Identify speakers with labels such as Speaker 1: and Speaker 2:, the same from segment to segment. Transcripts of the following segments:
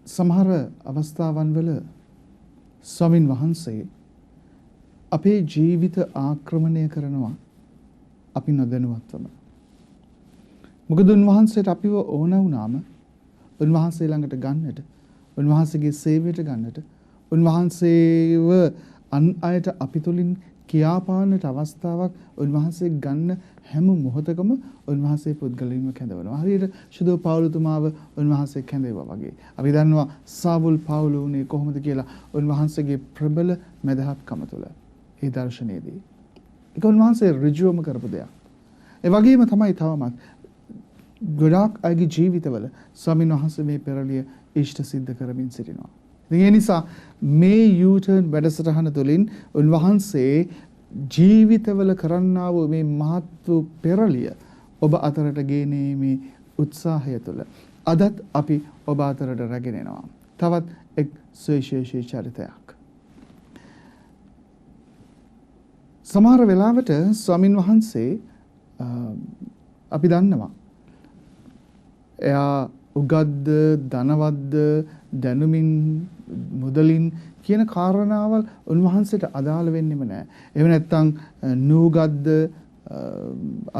Speaker 1: සමහර අවස්ථාවන් වල ස්වාමින් වහන්සේ අපේ ජීවිත ආක්‍රමණය කරනවා අපි නොදැනුවත්වම. මොකද උන්වහන්සේට අපිව ඕන වුණාම උන්වහන්සේ ළඟට ගන්නට, උන්වහන්සේගේ සේවයට ගන්නට, උන්වහන්සේව අන් අයට අපි තුලින් කියාපාන්නට අවස්ථාවක් උන්වහන්සේ ගන්න හැම මොහොතකම උන්වහන්සේ පුද්ගලයන්ව කැඳවනවා. හරියට ශුද්ධ පෞලතුමාව උන්වහන්සේ කැඳෙවුවා වගේ. අපි දන්නවා සාවුල් පෞල උනේ කොහොමද කියලා උන්වහන්සේගේ ප්‍රබල මැදහත්කම තුළ. ඒ දර්ශනයේදී ඒක උන්වහන්සේ ඍජුවම කරපු දෙයක්. ඒ වගේම තමයි තවමත් ගොඩාක් අයගේ ජීවිතවල ස්වාමීන් වහන්සේ මේ පෙරළිය ඉෂ්ට සිද්ධ කරමින් සිටිනවා. ඒ නිසා මේ U-turn වැඩසටහන තුළින් උන්වහන්සේ ජීවිතවල කරන්නා වූ මේ මහත් වූ පෙරළිය ඔබ අතරට ගේනීමේ උත්සාහය තුළ අදත් අපි ඔබ අතරට රැගෙන එනවා. තවත් එක් සුවිශේෂී චරිතයක්. සමහර වෙලාවට ස්වාමින් වහන්සේ අපි දන්නවා එයා උගත්ද, ධනවත්ද, දැනුමින්, මුදලින් කියන කාරණාවල් උන්වහන්සේට අදාළ වෙන්නෙම නැහැ. එහෙම නැත්නම් නූගත්ද,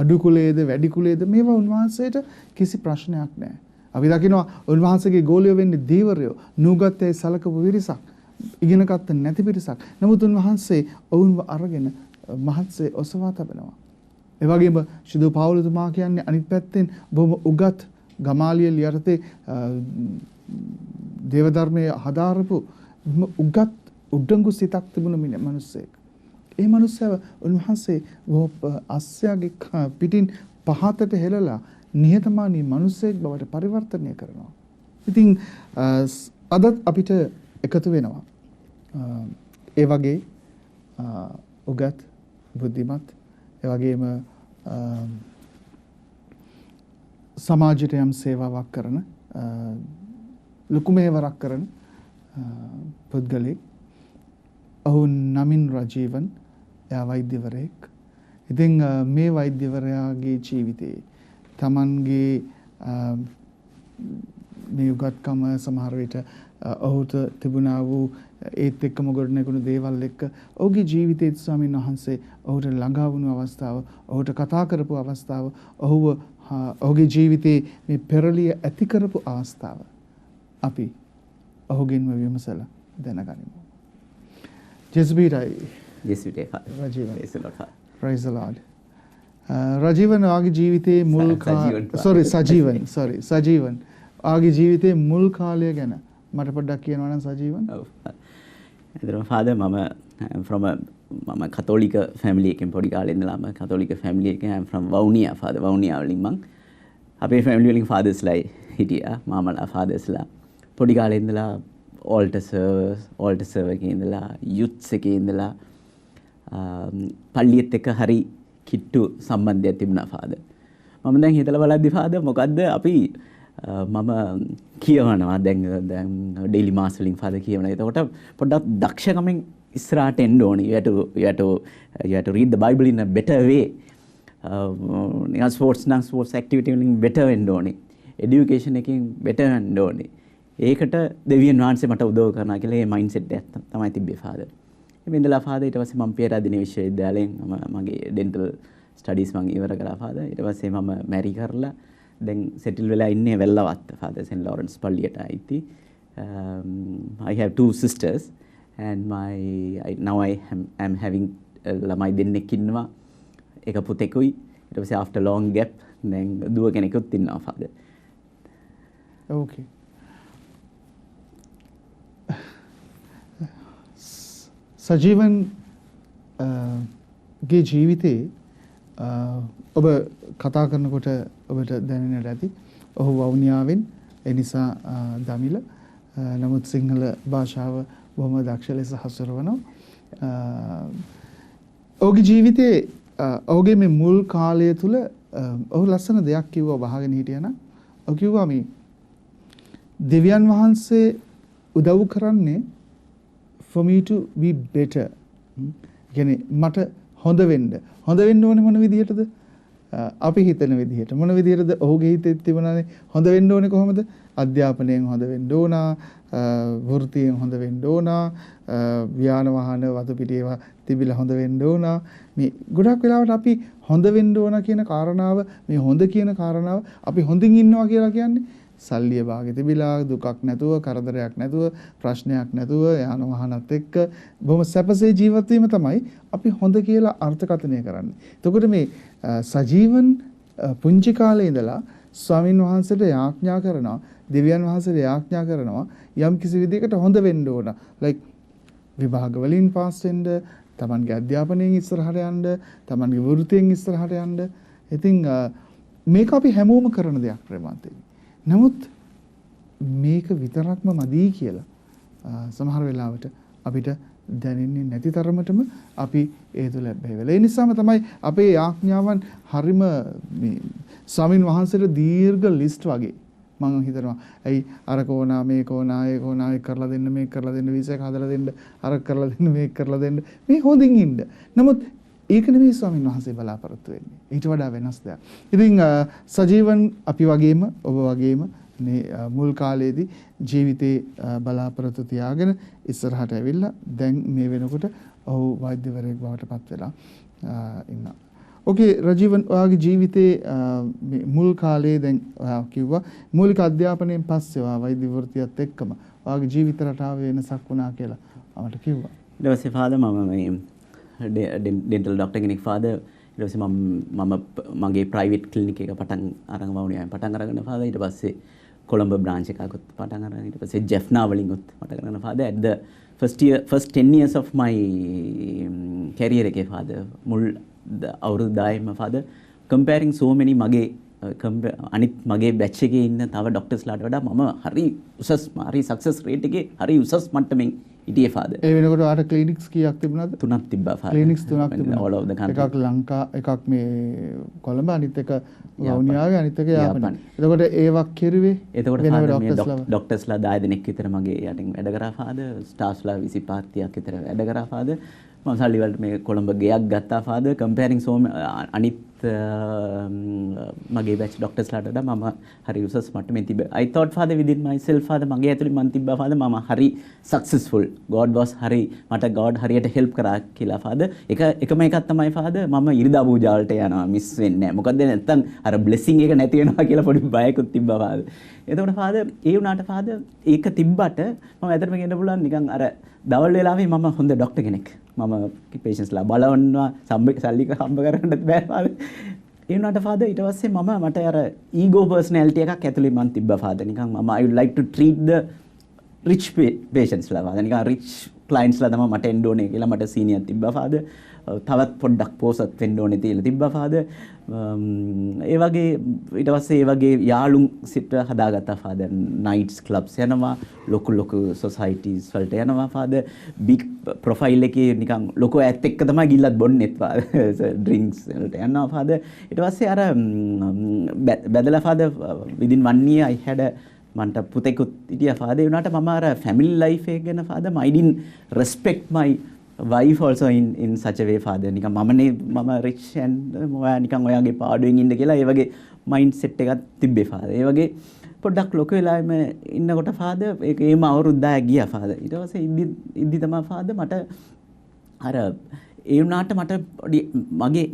Speaker 1: අඩු කුලයේද, වැඩි කුලයේද මේවා උන්වහන්සේට කිසි ප්‍රශ්නයක් නැහැ. අපි දකිනවා උන්වහන්සේගේ ගෝලියෝ වෙන්නේ දීවරයෝ, නූගත්යේ සලකපු විරිසක්, ඉගෙන ගත්ත නැති පිරිසක්. නමුත් උන්වහන්සේ ඔවුන්ව අරගෙන මහත්සේ ඔසවා තබනවා. ඒ වගේම ශුද්ධ පෞලතුමා කියන්නේ අනිත් පැත්තෙන් බොහොම උගත් ගමාලියල් යටතේ දේව ධර්මයේ හදාරපු උගත් උඩඟු සිතක් තිබුණ මිනිස්සෙක්. ඒ මිනිස්සව උන්වහන්සේ අස්සයාගේ පිටින් පහතට හෙළලා නිහතමානී මිනිස්සෙක් බවට පරිවර්තනය කරනවා. ඉතින් අදත් අපිට එකතු වෙනවා ඒ වගේ උගත්, බුද්ධිමත්, ඒ වගේම සමාජයට යම් සේවාවක් කරන ලොකු මෙහෙවරක් කරන පුද්ගලෙක්. ඔහු නමින් රජීවන්. එයා වෛද්‍යවරයෙක්. ඉතින් මේ වෛද්‍යවරයාගේ ජීවිතේ තමන්ගේ මේ උගත්කම සමහර විට ඔහුට තිබුණා වූ ඒත් එක්කම ගොඩනැගුණු දේවල් එක්ක ඔහුගේ ජීවිතයේ ස්වාමීන් වහන්සේ ඔහුට ළඟා වුණු අවස්ථාව, ඔහුට කතා කරපු අවස්ථාව, ඔහුගේ ජීවිතයේ මේ පෙරළිය ඇති කරපු අවස්ථාව අපි ඔහුගෙන්ම විමසලා දැනගනිමු. ජෙස්බීටයි රජීවන්. Praise the Lord. රජීවන් ආගේ ජීවිතයේ මුල් සජීවන් ආගේ ජීවිතයේ මුල් කාලය ගැන මට පොඩ්ඩක් කියනවා නම් සජීවන්.
Speaker 2: එතන ෆාදර් මම කතෝලික ෆැමිලි එකෙන් පොඩි කාලේ ඉඳලාම කතෝලික ෆැමිලි එකෙන් I'm from වවුනියා ෆාදර් වවුනියා වලින් මං අපේ ෆැමිලි වලින් ෆාදර්ස්ලා හිටියා මාමලා ෆාදර්ස්ලා පොඩි කාලේ ඉඳලා altar server එකේ ඉඳලා youths එකේ ඉඳලා පල්ලියත් එක්ක හරි කිට්ටු සම්බන්ධයක් තිබුණා ෆාදර්. මම දැන් හිතලා බලද්දි ෆාදර් මොකද්ද අපි මම කියවනවා දැන් ඩේලි මාස් වලින් ෆාදර් කියවනවා. එතකොට පොඩ්ඩක් දක්ෂකමෙන් ඉස්සරහට එන්න ඕනේ. you have to read the Bible in a better way. නිකන් ස්පෝර්ට්ස් ඇක්ටිවිටි වලින් better වෙන්න ඕනේ. එඩියුකේෂන් එකකින් better වෙන්න ඕනේ. ඒකට දෙවියන් වහන්සේ මට උදව් කරනවා කියලා මේ මයින්ඩ්සෙට් එක තමයි තිබ්බේ ෆාදර්. එමෙ ඉඳලා ෆාදර් ඊට පස්සේ මම පියරාදෙණිය විශ්වවිද්‍යාලයෙන් මගේ ඩෙන්ටල් ස්ටඩීස් මම ඉවර කළා ෆාදර්. ඊට පස්සේ මම මැරි කරලා දැන් සෙටල් වෙලා ඉන්නේ වෙල්ලවත්ත ෆාදර් සෙන් ලොරන්ස් පල්ලියට අයිති. I have two sisters and now I am having ළමයි දෙන්නෙක් ඉන්නවා. එක පුතෙකුයි. ඊට පස්සේ after long gap දැන් දුව කෙනෙකුත් ඉන්නවා ෆාදර්.
Speaker 1: Okay. සජීවන් ගේ ජීවිතේ ඔබ කතා කරනකොට ඔබට දැනෙන්නට ඇති ඔහු වවුනියාවෙන් ඒ නිසා දමිළ නමුත් සිංහල භාෂාව බොහොම දක්ෂ ලෙස හසුරවනවා. ඔහුගේ ජීවිතේ ඔහුගේ මේ මුල් කාලය තුල ඔහු ලස්සන දෙයක් කිව්වා වහගෙන හිටියනම් ඔහු කිව්වා මේ දෙවියන් වහන්සේ උදව් කරන්නේ for me to be better. කියන්නේ මට හොඳ වෙන්න ඕනේ මොන විදිහටද? අපි හිතන විදිහට මොන විදිහටද ඔහුගේ හිතේ තිබුණානේ හොඳ වෙන්න ඕනේ කොහොමද? අධ්‍යාපනයෙන් හොඳ වෙන්න ඕන, වෘත්තියෙන් හොඳ වෙන්න ඕන, ව්‍යාන වාහන වතු පිටියේ තිබිලා හොඳ වෙන්න ඕන. මේ ගොඩක් වෙලාවට අපි හොඳ වෙන්න ඕන කියන කාරණාව, මේ හොඳ කියන කාරණාව අපි හොඳින් ඉන්නවා කියලා කියන්නේ සල්ලිය භාගෙ තිබිලා දුකක් නැතුව, කරදරයක් නැතුව, ප්‍රශ්නයක් නැතුව යාන වාහනත් එක්ක බොහොම සැපසේ ජීවත් වීම තමයි අපි හොඳ කියලා අර්ථකථනය කරන්නේ. එතකොට මේ සජීවන් පුංචි කාලේ ඉඳලා ස්වාමින් වහන්සේට යාඥා කරනවා, දෙවියන් වහන්සේට යාඥා කරනවා යම් කිසි විදිහකට හොඳ වෙන්න ඕන. like විභාග වලින් පාස් වෙන්න, තමන්ගේ අධ්‍යාපනයෙන් ඉස්සරහට යන්න, තමන්ගේ වෘත්තියෙන් ඉස්සරහට යන්න. ඉතින් මේක අපි හැමෝම කරන දෙයක් ප්‍රමාණයෙන්. නමුත් මේක විතරක්ම මදි කියලා සමහර වෙලාවට අපිට දැනෙන්නේ නැති තරමටම අපි ඒ තුළ බැහැවෙලා. ඒ නිසාම තමයි අපේ යාඥාවන් හරිම මේ ස්වාමින් වහන්සේට දීර්ඝ ලිස්ට් වගේ මම හිතනවා. ඇයි අර කෝනා මේ කෝනා ඒ කෝනා ඒ කරලා දෙන්න, මේක කරලා දෙන්න, වීසා එක හදලා දෙන්න, අර කරලා දෙන්න, මේක කරලා දෙන්න, මේ හොඳින් ඉන්න. නමුත් ඒක නෙමෙයි ස්වාමින් වහන්සේ බලාපොරොත්තු වෙන්නේ. ඊට වඩා වෙනස් දෙයක්. ඉතින් සජීවන් අපි වගේම ඔබ වගේම මේ මුල් කාලයේදී ජීවිතේ බලාපොරොත්තු තියාගෙන ඉස්සරහට ඇවිල්ලා දැන් මේ වෙනකොට ඔහු වෛද්‍යවරයෙක් බවට පත් වෙලා ඉන්නවා. ඕකේ රජීවන් ඔයාගේ ජීවිතේ මේ මුල් කාලේ දැන් ඔයා කිව්වා මූලික අධ්‍යාපනයෙන් පස්සේ ඔයා වෛද්‍ය වෘත්තියත් එක්කම ඔයාගේ ජීවිත රටාවේ වෙනසක් වුණා කියලා අපට කිව්වා.
Speaker 2: ඊට පස්සේ ෆාදර් මම මේ ඩෙන්ටල් ඩොක්ටර් කෙනෙක් ෆාදර්. ඊට පස්සේ මම මගේ ප්‍රයිවට් ක්ලිනික් එක පටන් අරන් වුණේ. පටන් අරගෙන ෆාදර් ඊට පස්සේ කොළඹ බ්‍රාන්ච් එකකුත් පටන් අරන් ඊට පස්සේ ජෙෆ්නා වලින් උත් පටන් ගන්න father at the first 10 years of my career එකේ ෆාදර් මුල් අවුරුදු 10ම ෆාදර් comparing so many මගේ අනිත් මගේ බැච් එකේ ඉන්න තව ඩොක්ටර්ස්ලාට වඩා මම හරි සක්සස් රේට් එකේ හරි උසස් මට්ටමින් හිටියේ ෆාදර්.
Speaker 1: ඒ වෙනකොට ආට ක්ලිනික්ස් කීයක් තිබුණාද?
Speaker 2: 3ක් තිබ්බා ෆාදර්.
Speaker 1: ක්ලිනික්ස් 3ක් තිබුණා.
Speaker 2: all over the country.
Speaker 1: එකක් ලංකා, එකක් මේ කොළඹ, අනිත් එක වවුනියාවේ, අනිත් එක යාපනයේ. එතකොට ඒවක් කෙරුවේ
Speaker 2: එතකොට ෆාදර් මේ ඩොක්ටර්ස්ලා 10 දෙනෙක් විතර මගේ යටින් වැඩ කරා ෆාදර්. ස්ටාෆ්ස්ලා 25ක් විතර වැඩ කරා ෆාදර්. මම සල්ලි වලට මේ කොළඹ ගෙයක් ගත්තා ෆාදර්. comparing so අනිත් මගේ බැච් ඩොක්ටර්ස්ලාට වඩා මම හරි උසස් මට්ටමේ තිබ්බා. I thought father within myself father මගේ ඇතුලේ මම තිබ්බා father මම හරි successful. God was හරි මට God හරියට help කරා කියලා father. එකම එකක් තමයි father මම ඉරිදා පූජා වලට යනවා මිස් වෙන්නේ නැහැ. මොකද නැත්තම් අර blessing එක නැති වෙනවා කියලා පොඩි බයකුත් තිබ්බා father. එතකොට father ඒ වුණාට father ඒක තිබ්බට මම ඇත්තටම කියන්න පුළුවන් නිකන් අර දවල් වෙලාවේ මම හොඳ ඩොක්ටර් කෙනෙක්. මම patientsලා බලවන්නවා සල්ලි හම්බ කරගන්නත් බෑ father. ඒ වුණාට father ඊට පස්සේ මට අර ego personality එකක් ඇතුලේ මන් තිබ්බා father. නිකන් මම I would like to treat the rich patients ලා father. නිකන් rich clients ලා තමයි මට එන්න ඕනේ කියලා මට senior තිබ්බා father. තවත් පොඩ්ඩක් පෝසත් වෙන්න ඕනේ තියලා තිබ්බා father. ඒ වගේ ඊට පස්සේ ඒ වගේ යාළුන් සිට හදාගත්තා father. nights clubs යනවා, ලොකු societies වලට යනවා father. big profile එකේ නිකන් ලොකෝ ඇත් එක්ක තමයි ගිල්ලත් බොන්නෙත් father. drinks වලට යනවා father. ඊට පස්සේ අර බැදලා father within 1 year I had මන්ට පුතෙකුත් හිටියා father. ඒ වුණාට මම අර family life එක ගැන father I didn't respect my wife also in such a way father. නිකන් මම rich and ඔයා නිකන් ඔයාගේ පාඩුවෙන් ඉන්න කියලා ඒ වගේ mindset එකක් තිබ්බේ father. ඒ වගේ පොඩ්ඩක් ලොකු වෙලාවෙම ඉන්නකොට father ඒකේම අවුරුදු 10ක් ගියා father. ඊට පස්සේ ඉද්දි තමයි father මට අර ඒ වුණාට මට පොඩි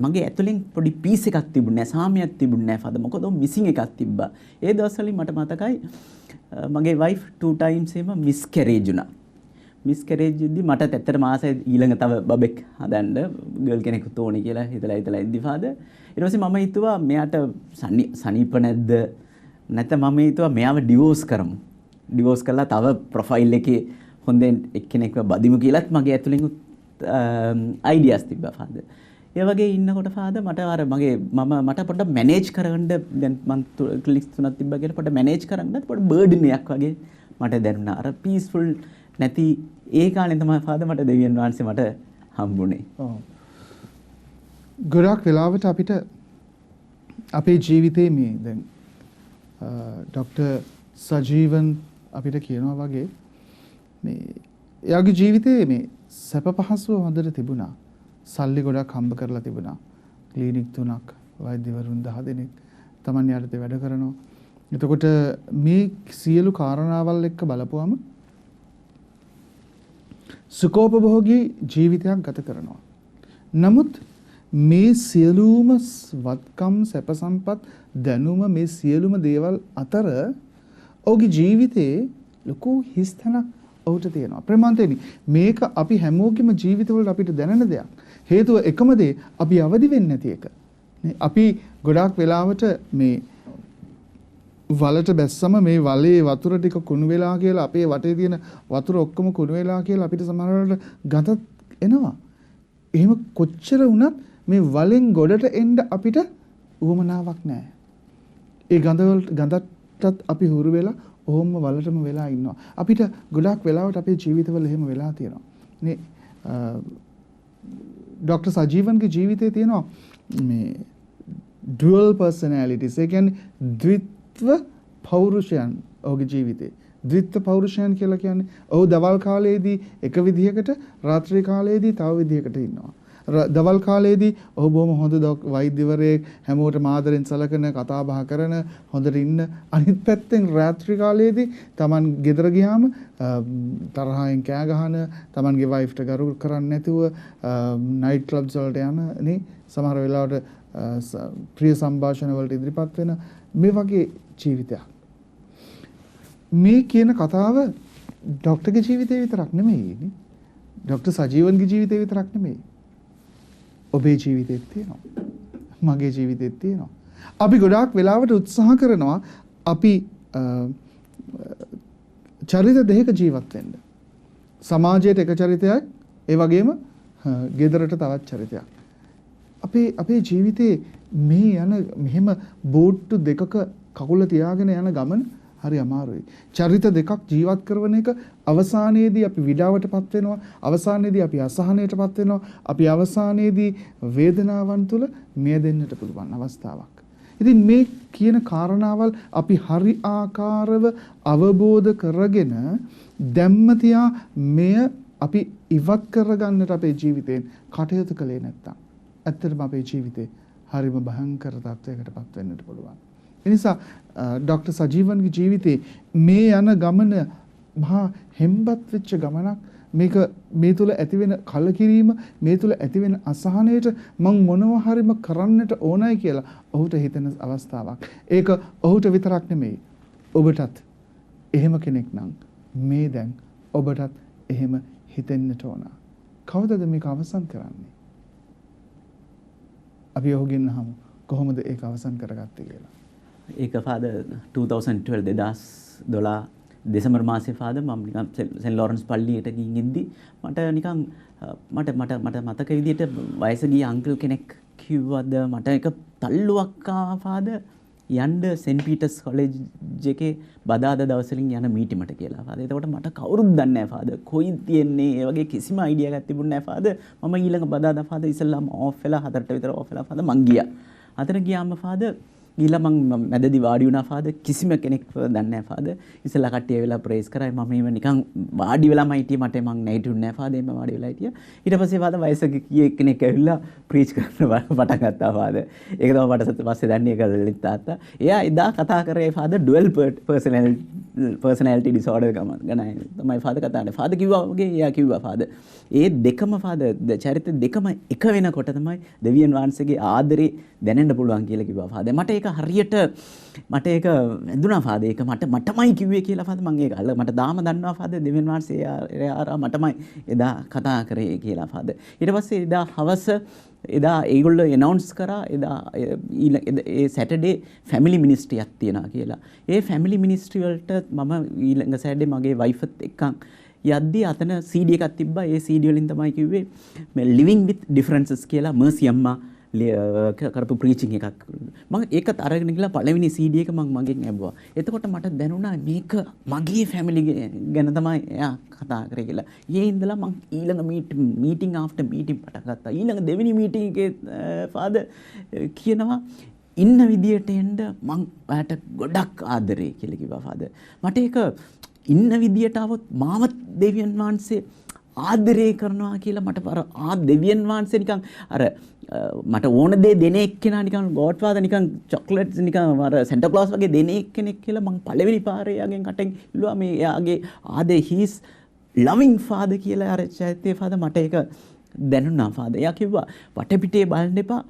Speaker 2: මගේ ඇතුලෙන් පොඩි පීස් එකක් තිබුණේ නැහැ, සාමියක් තිබුණේ නැහැ father. මොකද මිසින් එකක් තිබ්බා. ඒ දවස්වලින් මට මතකයි මගේ wife 2 times එම miscarriage වුණා. මිස්කරේජ් ඉද්දි මට ඇත්තට මාසෙ ඊළඟ තව බබෙක් හදන්න ගර්ල් කෙනෙකුත් ඕනේ කියලා හිතලා ඉද්දි ෆාදර් ඊට පස්සේ මම හිතුවා මෙයාට සනීප නැද්ද නැත්නම් මම හිතුවා මෙයාව ඩිවෝස් කරමු ඩිවෝස් කරලා තව ප්‍රොෆයිල් එකේ හොඳෙන් එක්කෙනෙක්ව බදිමු කියලාත් මගේ ඇතුලෙන් අයිඩියාස් තිබ්බා ෆාදර් ඒ වගේ ඉන්නකොට ෆාදර් මට අර මට පොඩ්ඩක් මැනේජ් කරගන්න දැන් මම ක්ලිනික්ස් තුනක් තිබ්බා කියලා පොඩ්ඩක් මැනේජ් කරගන්න පොඩ්ඩක් බර්ඩන් එකක් වගේ මට දැනුණා අර පීස්ෆුල් නැති ඒ කාලේ තමයි ෆාදර් මට දෙවියන් වහන්සේ මට හම්බුනේ.
Speaker 1: ඔව්. ගොඩක් වෙලාවට අපිට අපේ ජීවිතේ මේ දැන් ડોક્ટર සජීවන් අපිට කියනවා වගේ මේ එයාගේ ජීවිතේ මේ සැප පහසුව හොඳට තිබුණා. සල්ලි ගොඩක් හම්බ කරලා තිබුණා. ක්ලිනික් 3ක් වෛද්‍යවරුන් 10 දෙනෙක් Taman යටතේ වැඩ කරනවා. එතකොට මේ සියලු කාරණාවල් එක්ක බලපුවම සුඛෝපභෝගී ජීවිතයක් ගත කරනවා. නමුත් මේ සියලුම වත්කම් සැප සම්පත් දැනුම මේ සියලුම දේවල් අතර ඔහුගේ ජීවිතේ ලොකු හිස්තැනක් ඔහුට තියෙනවා. ප්‍රමාන්තේනි මේක අපි හැමෝගෙම ජීවිතවල අපිට දැනෙන දෙයක්. හේතුව එකම දේ අපි අවදි වෙන්නේ නැති එක. අපි ගොඩාක් වෙලාවට මේ වලට බැස්සම මේ වලේ වතුර ටික කුණු වෙලා කියලා අපේ වටේ තියෙන වතුර ඔක්කොම කුණු වෙලා කියලා අපිට සමහර වෙලාවට ගඳ එනවා. එහෙම කොච්චර වුණත් මේ වලෙන් ගොඩට එන්න අපිට උවමනාවක් නැහැ. ඒ ගඳටත් අපි හුරු වෙලා ඔහොම වලටම වෙලා ඉන්නවා. අපිට ගොඩාක් වෙලාවට අපේ ජීවිතවල එහෙම වෙලා තියෙනවා. මේ ડોક્ટર සජීවන්ගේ ජීවිතයේ තියෙනවා මේ dual personalities. ඒ කියන්නේ ද්විත්ව පෞරුෂයන් ඔහුගේ ජීවිතේ. ද්විත්ව පෞරුෂයන් කියලා කියන්නේ ඔහු දවල් කාලයේදී එක විදිහකට රාත්‍රී කාලයේදී තව විදිහකට ඉන්නවා. දවල් කාලයේදී ඔහු බොහොම හොඳ වෛද්‍යවරයෙක් හැමෝටම ආදරෙන් සලකන කතා බහ කරන හොඳට ඉන්න. අනිත් පැත්තෙන් රාත්‍රී කාලයේදී Taman ගෙදර ගියාම තරහින් කෑ ගහන, Tamanගේ වයිෆ්ට ගරු කරන්නේ නැතුව නයිට් ක්ලබ්ස් වලට යන නේ සමහර වෙලාවට ප්‍රිය සංഭാෂණ වලට ඉදිරිපත් වෙන මේ වගේ ජීවිතයක්. මේ කියන කතාව ડોක්ටර්ගේ ජීවිතේ විතරක් නෙමෙයි නේ. ડોક્ટર සජීවන්ගේ ජීවිතේ විතරක් නෙමෙයි. ඔබේ ජීවිතෙත් තියෙනවා. මගේ ජීවිතෙත් තියෙනවා. අපි ගොඩාක් වෙලාවට උත්සාහ කරනවා අපි චරිත දෙකක ජීවත් වෙන්න. සමාජයට එක චරිතයක්, ඒ වගේම ගෙදරට තවත් චරිතයක්. අපේ ජීවිතේ මේ යන මෙහෙම බෝට්ටු දෙකක කකුල තියාගෙන යන ගමන හරි අමාරුයි. චරිත දෙකක් ජීවත් කරන එක අවසානයේදී අපි විඩාවටපත් වෙනවා. අවසානයේදී අපි අසහනයටපත් වෙනවා. අපි අවසානයේදී වේදනාවන් තුල මියදෙන්නට පුළුවන් අවස්ථාවක්. ඉතින් මේ කියන කාරණාවල් අපි හරි ආකාරව අවබෝධ කරගෙන දැම්ම තියා මෙය අපි ඉවත් කරගන්නට අපේ ජීවිතයෙන් කටයුතු කළේ නැත්තම් ඇත්තටම අපේ ජීවිතේ හරිම භයංකර තත්වයකටපත් වෙන්නට පුළුවන්. එනිසා ડોક્ટર සජීවන්ගේ ජීවිතේ මේ යන ගමන මහා හෙම්බත් වෙච්ච ගමනක්. මේක මේ තුල ඇතිවෙන කලකිරීම, මේ තුල ඇතිවෙන අසහනයට මං මොනවා හරිම කරන්නට ඕනයි කියලා ඔහුට හිතෙන අවස්ථාවක්. ඒක ඔහුට විතරක් නෙමෙයි, ඔබටත් එහෙම කෙනෙක් නම් මේ දැන් ඔබටත් එහෙම හිතෙන්නට ඕන. කවදද මේක අවසන් කරන්නේ? අපි ඔහුගෙන් අහමු කොහොමද ඒක අවසන් කරගත්තේ කියලා.
Speaker 2: ඒක ෆාදර් 2012 දෙසැම්බර් මාසේ ෆාදර් මම නිකන් සෙන් ලොරන්ස් පල්ලියට ගිහින් ඉද්දි මට නිකන් මට මතක විදිහට වයස ගිය අංකල් කෙනෙක් කිව්වද මට එක තල්ලුවක් ආවා ෆාදර් යන්න සෙන්ට් පීටර්ස් කොලෙජ් එකේ බදාදා දවසලින් යන මීටිමට කියලා ෆාදර්. එතකොට මට කවුරුත් දන්නේ නැහැ ෆාදර්. කොයිද තියන්නේ? ඒ වගේ කිසිම අයිඩියා එකක් තිබුණේ නැහැ ෆාදර්. මම ඊළඟ බදාදා ෆාදර් ඉස්සල්ලාම ඕෆ් වෙලා 4ට විතර ඕෆ් වෙලා ෆාදර් මං ගියා. 4 ගියාම ෆාදර් ගිහලා මං මැදදී වාඩි වුණා ෆාදර්. කිසිම කෙනෙක් දන්නේ නැහැ ෆාදර්. ඉස්සලා කට්ටිය වෙලා ප්‍රේස් කරා. මම එහෙම නිකන් වාඩි වෙලාම හිටියේ. මට මං නැගිටින්නේ නැහැ ෆාදර්. එම්ම වාඩි වෙලා හිටියා. ඊට පස්සේ ෆාදර් වයසක කීයේ කෙනෙක් ඇවිල්ලා ප්‍රීච් කරන්න පටන් ගත්තා ෆාදර්. ඒක තමයි මට පස්සේ දන්නේ ඒක ලලිත් තාත්තා. එයා එදා කතා කරේ ෆාදර් ඩුවල් personality disorder ගැන තමයි ෆාදර් කතා කරන්නේ. ෆාදර් කිව්වා වගේ එයා කිව්වා ෆාදර්. ඒ දෙකම ෆාදර් චරිත දෙකම එක වෙනකොට තමයි දෙවියන් වහන්සේගේ ආදරේ දැනෙන්න පුළුවන් කියලා කිව්වා ෆාදර්. මට ඒක හරියට මට ඒක වැදුනා ෆාදර්. ඒක මටමයි කිව්වේ කියලා ෆාදර්. මම ඒක මට දාම දන්නවා ෆාදර් දෙවියන් වහන්සේ ආරා මටමයි එදා කතා කරේ කියලා ෆාදර්. ඊට පස්සේ එදා හවස එදා ඒගොල්ලෝ එනවුන්ස් කරා එදා ඒ සැටර්ඩේ ෆැමිලි මිනිස්ට්‍රියක් තියනවා කියලා. ඒ ෆැමිලි මිනිස්ට්‍රි වලට මම ඊළඟ සැටර්ඩේ මගේ වයිෆත් එක්කන් යද්දී අතන CD එකක් තිබ්බා. ඒ CD වලින් තමයි කිව්වේ මේ living with differences කියලා මර්සි අම්මා කරපු ප්‍රීචිං එකක්. මම ඒකත් අරගෙන ගිහලා පළවෙනි CD එක මම මගෙන් ඇහුවා. එතකොට මට දැනුණා මේක මගේ ෆැමිලි ගැන තමයි එයා කතා කරේ කියලා. ඒ ඉඳලා මම ඊළඟ මීටිං ආෆ්ටර් මීටිං පටන් ගත්තා. ඊළඟ දෙවෙනි මීටිං එකේ ෆාදර් කියනවා ඉන්න විදියට එන්න මං ඔයාට ගොඩක් ආදරේ කියලා කිව්වා ෆාදර්. මට ඒක ඉන්න විදියට આવොත් මාවත් දෙවියන් වහන්සේ ආදරේ කරනවා කියලා මට දෙවියන් වහන්සේ නිකන් අර මට ඕන දේ දෙන එක්කෙනා නිකන් ගෝඩ් ෆාදර් නිකන් චොක්ලට්ස් නිකන් අර සෙන්ටා ක්ලොස් වගේ දෙන එක්කෙනෙක් කියලා මං පළවෙනි පාරේ යාගෙන් කටෙන් ඉල්ලුවා මේ යාගේ ආදේ හීස් ලවිං ෆාදර් කියලා අර චෛත්‍ය ෆාදර් මට ඒක දැනුණා ෆාදර්. එයා කිව්වා වටපිටේ බලන්න එපා.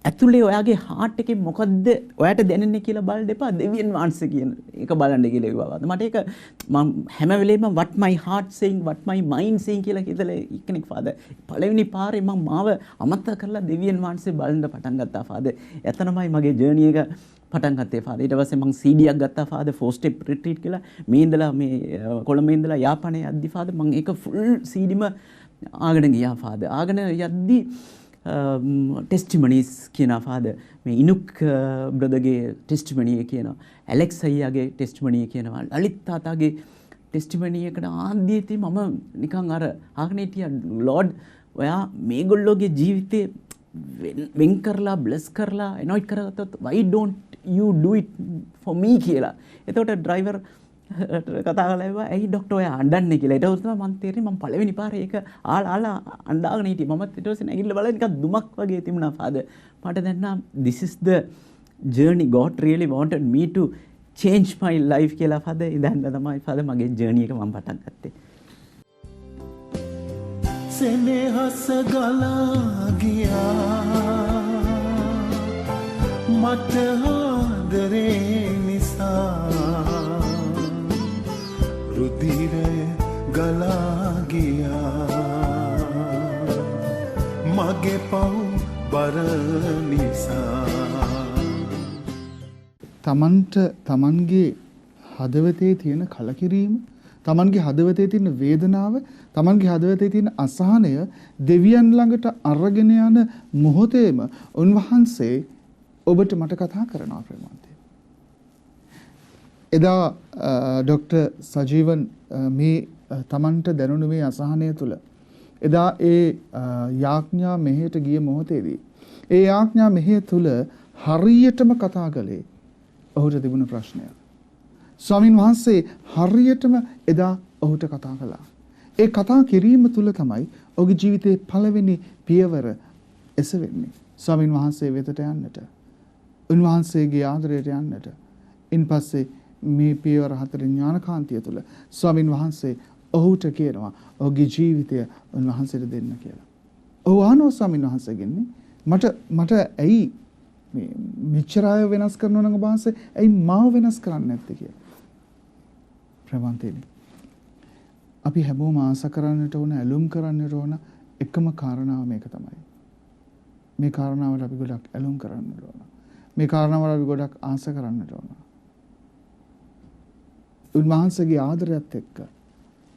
Speaker 2: ඇතුලේ ඔයාගේ හાર્ට් එකේ මොකද්ද ඔයාට දැනෙන්නේ කියලා බලන්න එපා. දෙවියන් වහන්සේ කියන එක බලන්න කියලා කිව්වා. මට ඒක මම හැම වෙලේම what my heart saying what my mind saying කියලා හිතලා ඉක්කෙනෙක් ෆාදර්. පළවෙනි පාරේ මම මාව අමතක කරලා දෙවියන් වහන්සේ බලන්න පටන් ගත්තා ෆාදර්. එතනමයි මගේ ජර්නි එක පටන් ගත්තේ ෆාදර්. ඊට පස්සේ මම CD එකක් ගත්තා ෆාදර් 4 step retreat කියලා. මේ ඉඳලා මේ කොළඹ ඉඳලා යාපනයේ යද්දි ෆාදර් මම ඒක ෆුල් CDම ආගෙන ගියා ෆාදර්. ආගෙන යද්දි ටෙස්ටිමනිස් කියන ෆාදර් මේ ඉනුක් බ්‍රදර්ගේ ටෙස්ටිමනි කියනවා. ඇලෙක්ස් අයියාගේ ටෙස්ටිමනි කියනවා. ලලිත් තාතාගේ ටෙස්ටිමනි එකට ආන්දීදී මම නිකන් අර ආගෙන හිටියා ලෝඩ් ඔයා මේගොල්ලෝගේ ජීවිතේ වෙන් කරලා බ්ලස් කරලා එනොයිට් කරගත්තොත් why don't you do it for me කියලා. එතකොට ඩ්‍රයිවර් කතා කරලා ඇයි ડોක්ටර් ඔයා අඬන්නේ කියලා. ඊට පස්සේ මම තේරෙන්නේ මම පළවෙනි පාරේ ඒක ආලා අඬාගෙන හිටියේ. මමත් ඊට පස්සේ නැගිටලා බලලා නිකන් දුමක් වගේ තිබුණා ෆාදර්. මට දැනනා this is the journey God really wanted me to change my life කියලා ෆාදර්. ඉඳන් තමයි ෆාදර් මගේ ජර්නි එක මම පටන් ගත්තේ.
Speaker 3: සෙනෙහස ගලා ගියා මට ආදරේ නිසා රුධිරය ගලා ගියා මගේ පව් බර නිසා.
Speaker 1: තමන්ගේ හදවතේ තියෙන කලකිරීම, තමන්ගේ හදවතේ තියෙන වේදනාව, තමන්ගේ හදවතේ තියෙන අසහනය දෙවියන් ළඟට අරගෙන යන මොහොතේම උන්වහන්සේ ඔබට මට කතා කරනවා ප්‍රේමන්තේ. එදා ડોક્ટર සජීවන් මේ තමන්ට දැනුණු මේ අසහනය තුළ එදා ඒ යාඥා මෙහෙයට ගිය මොහොතේදී ඒ යාඥා මෙහෙය තුළ හරියටම කතා කළේ ඔහුට තිබුණ ප්‍රශ්නය. ස්වාමින් වහන්සේ හරියටම එදා ඔහුට කතා කළා. ඒ කතා කිරීම තුළ තමයි ඔහුගේ ජීවිතයේ පළවෙනි පියවර එසවෙන්නේ. ස්වාමින් වහන්සේ වෙතට යන්නට, උන්වහන්සේගේ ආදරයට යන්නට. ඉන්පස්සේ මේ පියවර හතරේ ඥානකාන්තිය තුළ ස්වාමින් වහන්සේ ඔහුට කියනවා ඔහුගේ ජීවිතය උන්වහන්සේට දෙන්න කියලා. ඔහු අහනවා ස්වාමින් වහන්සේගෙන් මට ඇයි මේ මෙච්චර අය වෙනස් කරනවා නම් ඔබ වහන්සේ ඇයි මාව වෙනස් කරන්නේ නැත්තේ කියලා. ප්‍රවන්තේනි අපි හැමෝම ආස කරන්නට ඕන, ඇලුම් කරන්නට ඕන එකම කාරණාව මේක තමයි. මේ කාරණාවට අපි ගොඩක් ඇලුම් කරන්නට ඕන. මේ කාරණාවට අපි ගොඩක් ආස කරන්නට ඕන. උන්වහන්සේගේ ආදරයත් එක්ක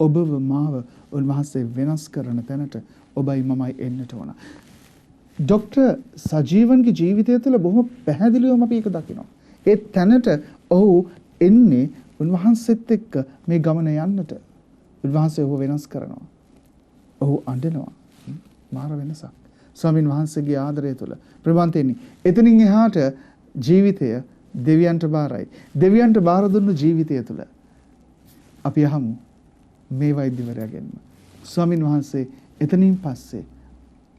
Speaker 1: ඔබව මාව උන්වහන්සේ වෙනස් කරන තැනට ඔබයි මමයි එන්නට ඕන. ડોક્ટર සජීවන්ගේ ජීවිතය තුළ බොහොම පැහැදිලිවම අපි ඒක දකිනවා. ඒ තැනට ඔහු එන්නේ උන්වහන්සේත් එක්ක මේ ගමන යන්නට. උන්වහන්සේ ඔහු වෙනස් කරනවා. ඔහු අඬනවා. මාර වෙනසක්. ස්වාමින් වහන්සේගේ ආදරය තුළ ප්‍රබන්තෙන්නේ. එතනින් එහාට ජීවිතය දෙවියන්ට බාරයි. දෙවියන්ට බාර දුන්නු ජීවිතය තුළ අපි අහමු මේ වෛද්‍යවරයාගෙන්ම. ස්වාමින් වහන්සේ එතනින් පස්සේ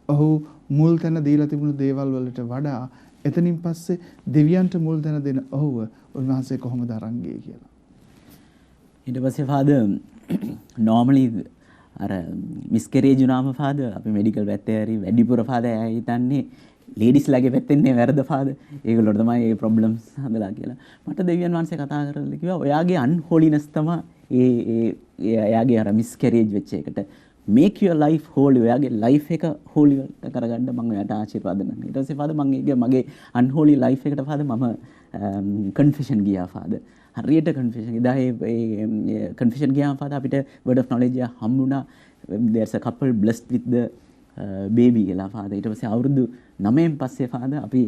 Speaker 1: ඔහු මුල් තැන දීලා තිබුණු දේවල් වලට වඩා එතනින් පස්සේ දෙවියන්ට මුල් තැන දෙන ඔහුව උන්වහන්සේ කොහොමද අරන් ගියේ කියලා.
Speaker 2: ඊට පස්සේ ෆාදර් normally අර මිස්කරේජ් වුණාම ෆාදර් අපි මෙඩිකල් පැත්තේ හරි වැඩිපුර ෆාදර් අය හිතන්නේ ලේඩිස් ලගේ පැත්තෙන්නේ වැරද ෆාදර්. ඒගොල්ලොට තමයි ඒ ප්‍රොබ්ලම්ස් හදලා කියලා. මට දෙවියන් වහන්සේ කතා කරලා කිව්වා ඔයාගේ අන්හෝලිනස් තමයි එයාගේ අර මිස්කරේජ් වෙච්ච එකට make your life holy. ඔයාගේ life එක holy කරගන්න මම ඔයාට ආශිර්වාද කරනවා. ඊට පස්සේ ෆාදර් මගේ unholy life එකට ෆාදර් මම confession ගියා ෆාදර්. හරියට confession. ඉදා ඒ confession ගියාම ෆාදර් අපිට word of knowledge හම්බුණා. there's a couple blessed with the baby කියලා ෆාදර්. ඊට පස්සේ අවුරුදු 9න් පස්සේ ෆාදර් අපි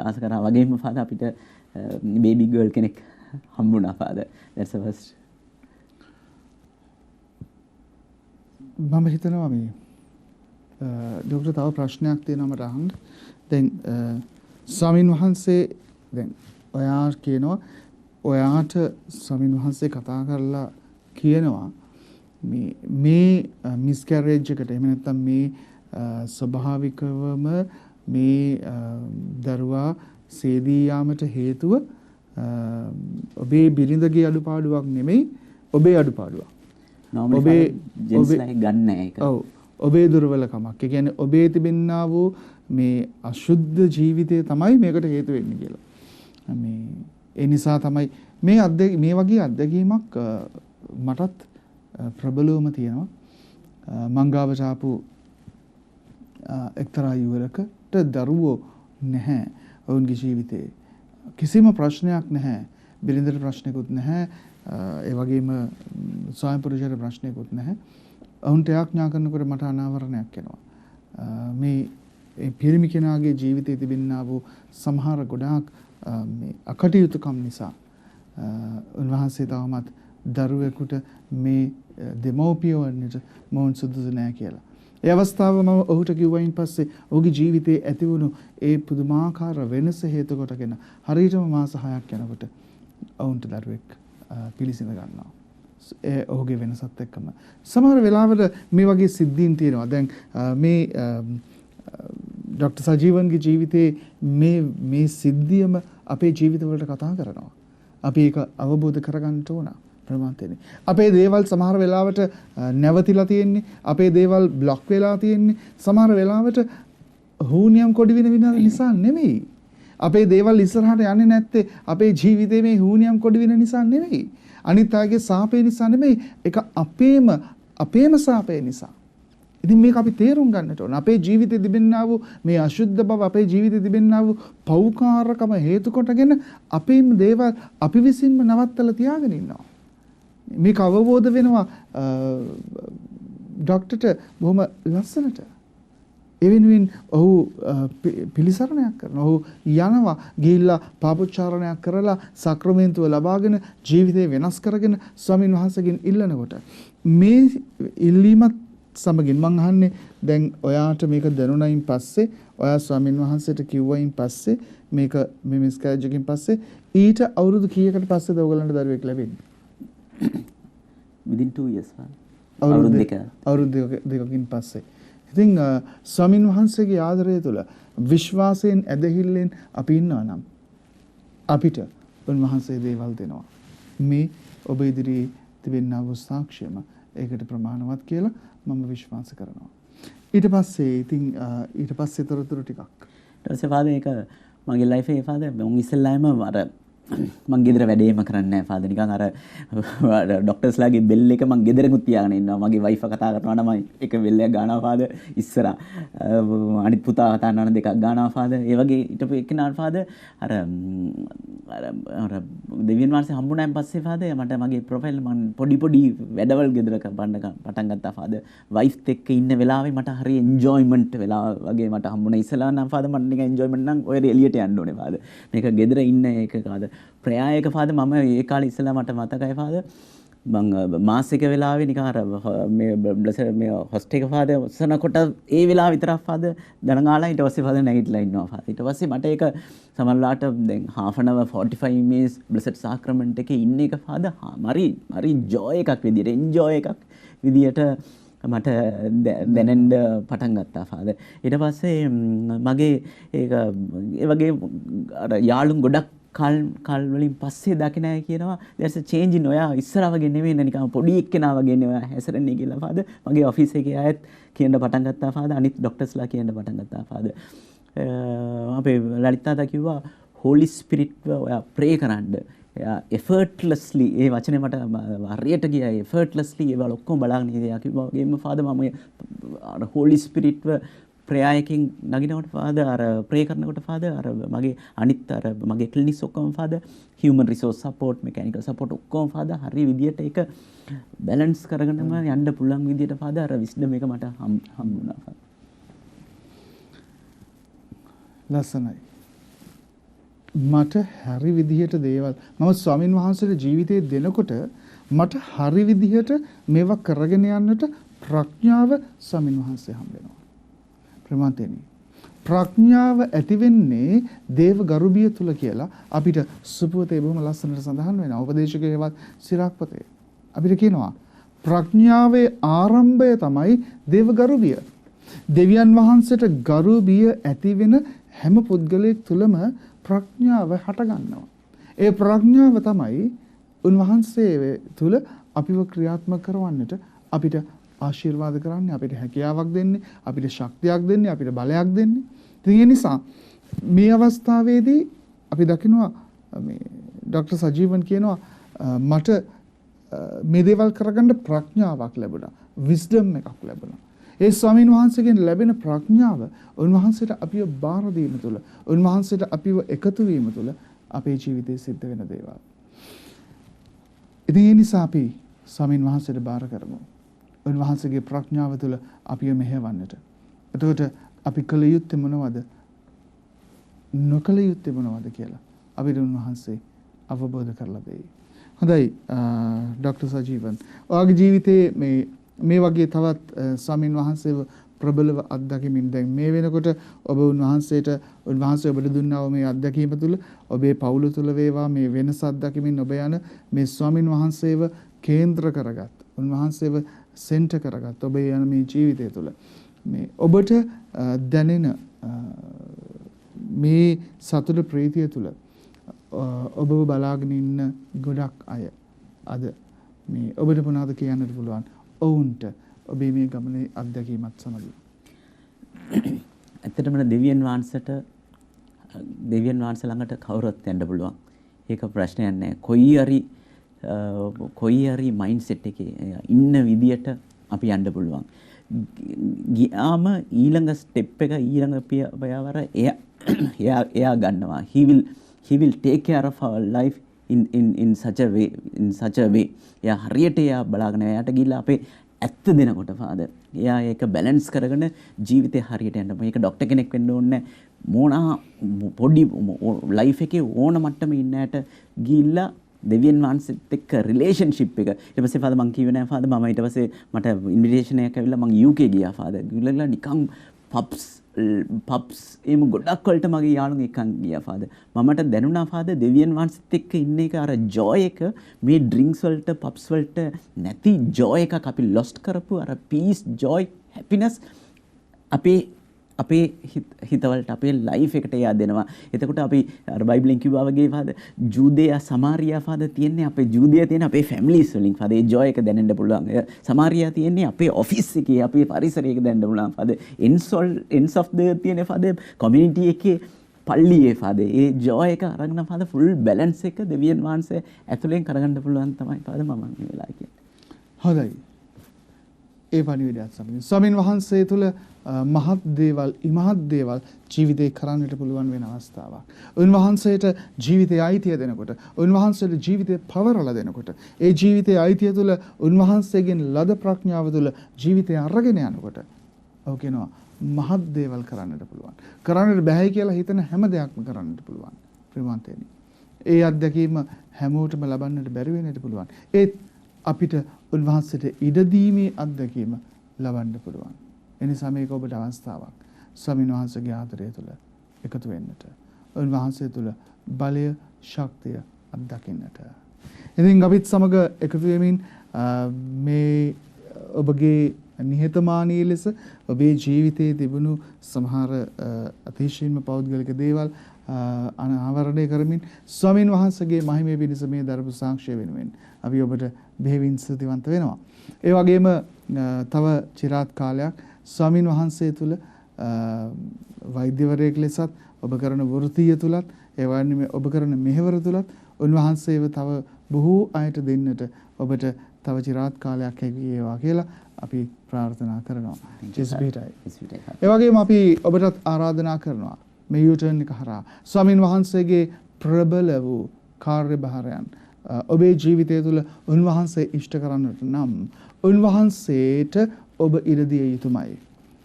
Speaker 2: ආස කරා වගේම ෆාදර් අපිට baby girl කෙනෙක් හම්බුණා ෆාදර්. that's the first.
Speaker 1: මම හිතනවා මේ ડોක්ටර් තව ප්‍රශ්නයක් තියෙනවා මට අහන්න. දැන් ස්වාමින් වහන්සේ දැන් ඔයා කියනවා ඔයාට ස්වාමින් වහන්සේ කතා කරලා කියනවා මේ මිස්කැරේජ් එකට එහෙම නැත්නම් මේ ස්වභාවිකවම මේ දරුවා සේදී යාමට හේතුව ඔබේ බිරිඳගේ අඩුපාඩුවක් නෙමෙයි ඔබේ අඩුපාඩුවක්.
Speaker 2: ඔබේ ජෙන්ස්ලා ගන්න නැහැ ඒක.
Speaker 1: ඔව්. ඔබේ දුර්වලකමක්. ඒ කියන්නේ ඔබේ තිබෙනා වූ මේ අශුද්ධ ජීවිතය තමයි මේකට හේතු වෙන්නේ කියලා. මේ ඒ නිසා තමයි මේ වගේ අත්දැකීමක් මටත් ප්‍රබලවම තියෙනවා. මංගාවට ආපු එක්තරා යුවලකට දරුවෝ නැහැ. ඔවුන්ගේ ජීවිතේ කිසිම ප්‍රශ්නයක් නැහැ. බිරිඳට ප්‍රශ්නකුත් නැහැ. ඒ වගේම ස්වාමි පුරුෂයාට ප්‍රශ්නකුත් නැහැ. ඔවුන්ට යාඥා කරනකොට මට අනාවරණයක් එනවා. මේ පිරිමි කෙනාගේ ජීවිතයේ තිබෙනා වූ සමහර ගොඩාක් මේ අකටයුතුකම් නිසා උන්වහන්සේ තවමත් දරුවෙකුට මේ දෙමෝපිය වන්නට මොවුන් සුදුසු නැහැ කියලා. ඒ අවස්ථාව මම ඔහුට කිව්වයින් පස්සේ ඔහුගේ ජීවිතයේ ඇතිවුණු ඒ පුදුමාකාර වෙනස හේතු කොටගෙන හරියටම මාස 6ක් යනකොට ඔවුන්ට දරුවෙක් පිළිසිඳ ගන්නවා. ඔහුගේ වෙනසත් එක්කම සමහර වෙලාවට මේ වගේ සිද්ධීන් තියෙනවා. දැන් මේ ඩොක්ටර් සජීවන්ගේ ජීවිතයේ මේ සිද්ධියම අපේ ජීවිතවලට කතා කරනවා. අපි ඒක අවබෝධ කරගන්න ඕන. ප්‍රමාණතනේ. අපේ දේවල් සමහර වෙලාවට නැවතිලා තියෙන්නේ. අපේ දේවල් બ્લોක් වෙලා තියෙන්නේ. සමහර වෙලාවට හුනියම් කොඩි වෙන නිසා නෙමෙයි. අපේ දේවල් ඉස්සරහට යන්නේ නැත්තේ අපේ ජීවිතේ මේ හුනියම් කොඩි වෙන නිසා නෙමෙයි. අනිත් අයගේ සාපේ නිසා නෙමෙයි. ඒක අපේම සාපේ නිසා. ඉතින් මේක අපි තේරුම් ගන්නට ඕන. අපේ ජීවිතේ තිබෙනා වූ මේ අශුද්ධ බව, අපේ ජීවිතේ තිබෙනා වූ පෞකාරකම හේතු කොටගෙන අපේම දේවල් අපි විසින්ම නවත්තලා තියාගෙන ඉන්නවා. මේක අවබෝධ වෙනවා ඩොක්ටර්ට බොහොම ලස්සනට. ඒ වෙනුවෙන් ඔහු පිළිසරණයක් කරනවා. ඔහු යනවා ගිහිල්ලා පාපොච්චාරණයක් කරලා සක්‍රමේන්තුව ලබාගෙන ජීවිතේ වෙනස් කරගෙන ස්වාමින් වහන්සේගෙන් ඉල්ලනකොට මේ ඉල්ලීමත් සමගින් මං අහන්නේ දැන් ඔයාට මේක දැනුණයින් පස්සේ ඔයා ස්වාමින් වහන්සේට කිව්වයින් පස්සේ මේක මේ මිස්කෑරේජ් එකකින් පස්සේ ඊට අවුරුදු කීයකට පස්සේද ඔයගලන්ට දරුවෙක් ලැබෙන්නේ?
Speaker 2: within 2 years.
Speaker 1: අවුරුදු දෙකකින් පස්සේ. ඉතින් ස්වාමින් වහන්සේගේ ආදරය තුළ විශ්වාසයෙන් ඇදහිල්ලෙන් අපි ඉන්නවා නම් අපිට උන්වහන්සේ දේවල් දෙනවා. මේ ඔබ ඉදිරියේ තිබෙනා වූ සාක්ෂියම ඒකට ප්‍රමාණවත් කියලා මම විශ්වාස කරනවා. ඊට පස්සේ තොරතුරු ටිකක්.
Speaker 2: ඊට පස්සේ ෆාදර් ඒක මගේ ලයිෆ් එකේ ෆාදර් මම ඉස්සෙල්ලාම අර මං ගෙදර වැඩේම කරන්නේ නැහැ ෆාදර්. නිකන් අර ඩොක්ටර්ස්ලාගේ බෙල් එක මං ගෙදරකුත් තියාගෙන ඉන්නවා. මගේ වයිෆ් කතා කරනවා නම් එක බෙල් එකක් ගන්නවා ෆාදර් ඉස්සරහා. අනිත් පුතා කතා කරනවා දෙකක් ගන්නවා ෆාදර්. ඒ වගේ ඊට එක්කෙනා ෆාදර් අර දෙවියන් වහන්සේ හම්බුනාන් පස්සේ ෆාදර් මට මගේ ප්‍රොෆයිල් මං පොඩි වැඩවල් ගෙදර කරන්න පටන් ගත්තා ෆාදර්. වයිෆ්ත් එක්ක ඉන්න වෙලාවේ මට හරි එන්ජොයිමන්ට් වෙලා වගේ මට හම්බුණා. ඉස්සලා නම් ෆාදර් මට නිකන් එන්ජොයිමන්ට් නම් ඔය එළියට යන්න ඕනේ ෆාදර්. මේක ගෙදර ඉන්න එක ෆාදර් ප්‍රයායක ෆාදර් මම ඒ කාලේ ඉස්සලා මට මතකයි ෆාදර් මං මාසික වෙලාවේ නිකන් අර මේ හොස්ට් එක ෆාදර් ඔස්සනකොට ඒ වෙලාව විතරක් ෆාදර් දනගාලා ඊට පස්සේ ෆාදර් නැගිටලා ඉන්නවා ෆාදර්. ඊට පස්සේ මට ඒක සමහරලාට දැන් half an hour 45 minutes බ්ලෙසඩ් සාක්‍රමන්ට් එකේ ඉන්න එක ෆාදර් මරි ජොයි එකක් විදියට එන්ජොයි එකක් විදියට මට දැනෙන්න පටන් ගත්තා ෆාදර්. ඊට පස්සේ මගේ ඒක ඒ වගේ අර යාළුන් ගොඩක් කල් වලින් පස්සේ දකින්නයි කියනවා there's a change in ඔයා ඉස්සරහ වගේ නෙමෙයි නිකන් පොඩි එක්කෙනා වගේ නේ ඔයා හැසිරෙන්නේ කියලා ෆාදර්. මගේ ඔෆිස් එකේ අයත් කියන්න පටන් ගත්තා ෆාදර්. අනිත් ඩොක්ටර්ස්ලා කියන්න පටන් ගත්තා ෆාදර්. අපේ ලලිත් තාත්තා කිව්වා holy spirit ඔයා pray කරන්න. එයා effortlessly ඒ වචනේ මට හරියට ගියා. effortlessly ඒවල ඔක්කොම බලාගෙන ඉඳලා කිව්වා වගේම ෆාදර් මම අර holy spirit ප්‍රයායකින් නගිනකොට ෆාදර් අර ප්‍රේ කරනකොට ෆාදර් අර මගේ අනිත් අර මගේ ක්ලිනික්ස් ඔක්කොම father human resource support mechanical support ඔක්කොම ෆාදර් හරි විදියට ඒක බැලන්ස් කරගෙනම යන්න පුළුවන් විදියට ෆාදර් අර විස්ඩම් එක මට හම්බුණා ෆාදර්.
Speaker 1: ලස්සනයි. මට හරි විදිහට දේවල් මම ස්වාමින් වහන්සේගේ ජීවිතේ දෙනකොට මට හරි විදිහට මේවා කරගෙන යන්නට ප්‍රඥාව ස්වාමින් වහන්සේ හම්බ වෙනවා. ප්‍රමාතේනි ප්‍රඥාව ඇති වෙන්නේ දේව ගරුබිය තුල කියලා අපිට සුපුවතේ බොහොම ලස්සනට සඳහන් වෙනවා. උපදේශකයේවත් සිරාක්පතේ අපිට කියනවා ප්‍රඥාවේ ආරම්භය තමයි දේව ගරුබිය. දෙවියන් වහන්සේට ගරු බිය ඇති වෙන හැම පුද්ගලයෙක් තුළම ප්‍රඥාව හට ගන්නවා. ඒ ප්‍රඥාව තමයි උන්වහන්සේ තුළ අපිව ක්‍රියාත්මක කරවන්නට අපිට ආශිර්වාද කරන්නේ, අපිට හැකියාවක් දෙන්නේ, අපිට ශක්තියක් දෙන්නේ, අපිට බලයක් දෙන්නේ. ඉතින් ඒ නිසා මේ අවස්ථාවේදී අපි දකිනවා මේ ડોક્ટર සජීවන් කියනවා මට මේ දේවල් කරගන්න ප්‍රඥාවක් ලැබුණා, විස්ඩම් එකක් ලැබුණා. ඒ ස්වාමීන් වහන්සේගෙන් ලැබෙන ප්‍රඥාව උන්වහන්සේට අපිව බාර දීම තුළ, උන්වහන්සේට අපිව එකතු වීම තුළ අපේ ජීවිතේ සිද්ධ වෙන දේවල්. ඉතින් ඒ නිසා අපි ස්වාමීන් වහන්සේට බාර කරමු. උන්වහන්සේගේ ප්‍රඥාව තුළ අපිව මෙහෙවන්නට. එතකොට අපි කළ යුත්තේ මොනවද? නොකළ යුත්තේ මොනවද කියලා අපිට උන්වහන්සේ අවබෝධ කරලා දෙයි. හොඳයි ડોક્ટર සජීවන්. ඔයාගේ ජීවිතේ මේ වගේ තවත් ස්වාමීන් වහන්සේව ප්‍රබලව අත්දැකීමින් දැන් මේ වෙනකොට ඔබ උන්වහන්සේ ඔබට දුන්නා වූ මේ අත්දැකීම තුළ ඔබේ පවුල තුළ වේවා මේ වෙනස අත්දැකීමින් ඔබ යන මේ ස්වාමීන් වහන්සේව කේන්ද්‍ර කරගත්, උන්වහන්සේව සෙන්ටර් කරගත් ඔබේ යන මේ ජීවිතය තුළ මේ ඔබට දැනෙන මේ සතුට ප්‍රීතිය තුළ ඔබව බලාගෙන ඉන්න ගොඩක් අය අද මේ ඔබට මොනවද කියන්නට පුළුවන් ඔවුන්ට ඔබේ මේ ගමනේ අත්දැකීමත් සමග?
Speaker 2: ඇත්තටම දෙවියන් වහන්සේට දෙවියන් වහන්සේ ළඟට කවුරුත් යන්න පුළුවන්. ඒක ප්‍රශ්නයක් නෑ. කොයි හරි මයින්ඩ්සෙට් එකේ ඉන්න විදියට අපි යන්න පුළුවන්. ගියාම ඊළඟ ස්ටෙප් එක ඊළඟ පියවර එයා ගන්නවා. he will take care of our life in such a way. එයා හරියට එයා බලාගෙන එයාට ගිහිල්ලා අපේ ඇත්ත දෙනකොට ෆාදර් එයා ඒක බැලන්ස් කරගෙන ජීවිතේ හරියට යන්න. මේක ડોක්ටර් කෙනෙක් වෙන්න ඕනේ මොනා පොඩි ලයිෆ් එකේ ඕන මට්ටමේ ඉන්න ඇට ගිහිල්ලා දෙවියන් වහන්සේත් එක්ක රිලේෂන්ෂිප් එක. ඊට පස්සේ ෆාදර් මං කිව්වේ නෑ ෆාදර් මම ඊට පස්සේ මට ඉන්විටේෂන් එකක් ඇවිල්ලා මං UK ගියා ෆාදර්. ගිහලා නිකන් පප්ස් එම ගොඩක් වලට මගේ යාළුවෝ එක්කන් ගියා ෆාදර්. මමට දැනුණා ෆාදර් දෙවියන් වහන්සේත් එක්ක ඉන්න එක අර ජොයි එක මේ ඩ්‍රින්ක්ස් වලට පප්ස් වලට නැති ජොයි එකක් අපි ලොස්ට් කරපු අර පීස් ජොයි හැපිනස් අපේ හිතවලට අපේ ලයිෆ් එකට එයා දෙනවා. එතකොට අපි අර බයිබලෙන් කිව්වා වගේ ෆාදර් ජූදේයා සමාරියා ෆාදර් තියන්නේ අපේ ජූදේයා තියෙන අපේ ෆැමිලිස් වලින් ෆාදර් ඒ ජොයි එක දැනෙන්න පුළුවන්. සමාරියා තියන්නේ අපේ ඔෆිස් එකේ අපේ පරිසරයක දැනෙන්න පුළුවන් ෆාදර්. එන්ඩ්ස් ඔෆ් ද තියෙන ෆාදර් කමියුනිටි එකේ පල්ලියේ ෆාදර් ඒ ජොයි එක අරගෙන ෆාදර් ෆුල් බැලන්ස් එක දෙවියන් වහන්සේ ඇතුලෙන් කරගන්න පුළුවන් තමයි ෆාදර් මම මේ වෙලාවේ කියන්නේ.
Speaker 1: හොඳයි. ඒ පණිවිඩයත් සමගින් ස්වාමීන් වහන්සේ තුළ මහත් දේවල් ඉමහත් දේවල් ජීවිතේ කරන්නට පුළුවන් වෙන අවස්ථාවක්. උන්වහන්සේට ජීවිතයේ අයිතිය දෙනකොට, උන්වහන්සේට ජීවිතේ පවරලා දෙනකොට, ඒ ජීවිතයේ අයිතිය තුළ උන්වහන්සේගෙන් ලද ප්‍රඥාව තුළ ජීවිතය අරගෙන යනකොට ඔව් කියනවා මහත් දේවල් කරන්නට පුළුවන්. කරන්නට බෑ කියලා හිතන හැම දෙයක්ම කරන්නට පුළුවන්. ප්‍රමාන්තේනි. ඒ අත්දැකීම හැමෝටම ලබන්නට බැරි වෙන්නට පුළුවන්. ඒත් අපිට උන්වහන්සේට ඉඩදීමේ අත්දැකීම ලබන්න පුළුවන්. එනිසා මේක ඔබට අවස්ථාවක්. ස්වාමීන් වහන්සේගේ ආදරය තුළ එකතු වෙන්නට. උන්වහන්සේ තුළ බලය, ශක්තිය අත්දකින්නට. ඉතින් අපිත් සමග එකතු වෙමින් මේ ඔබගේ නිහතමානී ලෙස ඔබේ ජීවිතයේ තිබුණු සමහර අතිශයින්ම පෞද්ගලික දේවල් අනාවරණය කරමින් ස්වාමීන් වහන්සේගේ මහිමය පිණිස මේ දරපු සාක්ෂිය වෙනුවෙන් අපි ඔබට බෙහෙවින් ස්තුතිවන්ත වෙනවා. ඒ වගේම තව চিරාත් කාලයක් ස්වාමීන් වහන්සේ තුළ වෛද්‍යවරයෙක් ලෙසත් ඔබ කරන වෘත්තීය තුලත් ඒ වගේම ඔබ කරන මෙහෙවර තුලත් උන්වහන්සේව තව බොහෝ අයට දෙන්නට ඔබට තව চিරාත් කාලයක් ලැබේවා කියලා අපි ප්‍රාර්ථනා කරනවා. ජෙස්බීටයි. ඒ වගේම අපි ඔබටත් ආරාධනා කරනවා මේ යූටර්න් එක හරහා ස්වාමීන් වහන්සේගේ ප්‍රබල වූ කාර්යභාරයන් ඔබේ ජීවිතය තුළ උන්වහන්සේ ඉෂ්ට කරන්නට නම් උන්වහන්සේට ඔබ ඉඩ දිය යුතුමයි.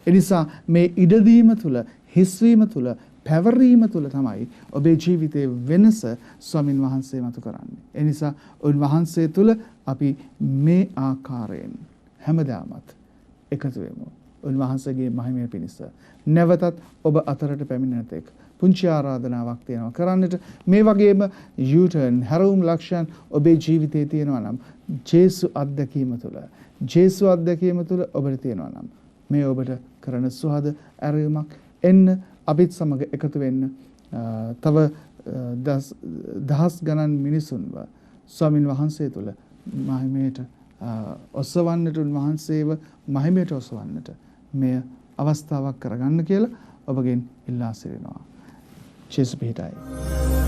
Speaker 1: එනිසා මේ ඉඩදීම තුළ, හිස්වීම තුළ, පැවරීම තුළ තමයි ඔබේ ජීවිතයේ වෙනස ස්වාමින් වහන්සේ මතු කරන්නේ. එනිසා උන්වහන්සේ තුළ අපි මේ ආකාරයෙන් හැමදාමත් එකතු වෙමු. උන්වහන්සේගේ මහිමය පිණිස නැවතත් ඔබ අතරට පැමිණෙන තෙක් පුංචි ආරාධනාවක් තියෙනවා කරන්නට. මේ වගේම යූටර්න් හැරවුම් ලක්ෂණ ඔබේ ජීවිතයේ තියෙනවා නම් ජේසු අත්දැකීම තුළ ඔබට තියෙනවා නම් මේ ඔබට කරන සුහද ඇරයුමක්. එන්න අපිත් සමග එකතු වෙන්න. තව දහස් ගණන් මිනිසුන්ව ස්වාමින් වහන්සේ තුළ මහිමයට ඔසවන්නට, උන්වහන්සේව මහිමයට ඔසවන්නට මෙය අවස්ථාවක් කරගන්න කියලා ඔබගෙන් ඉල්ලා සිටිනවා. ජේසුස් පිහිටයි.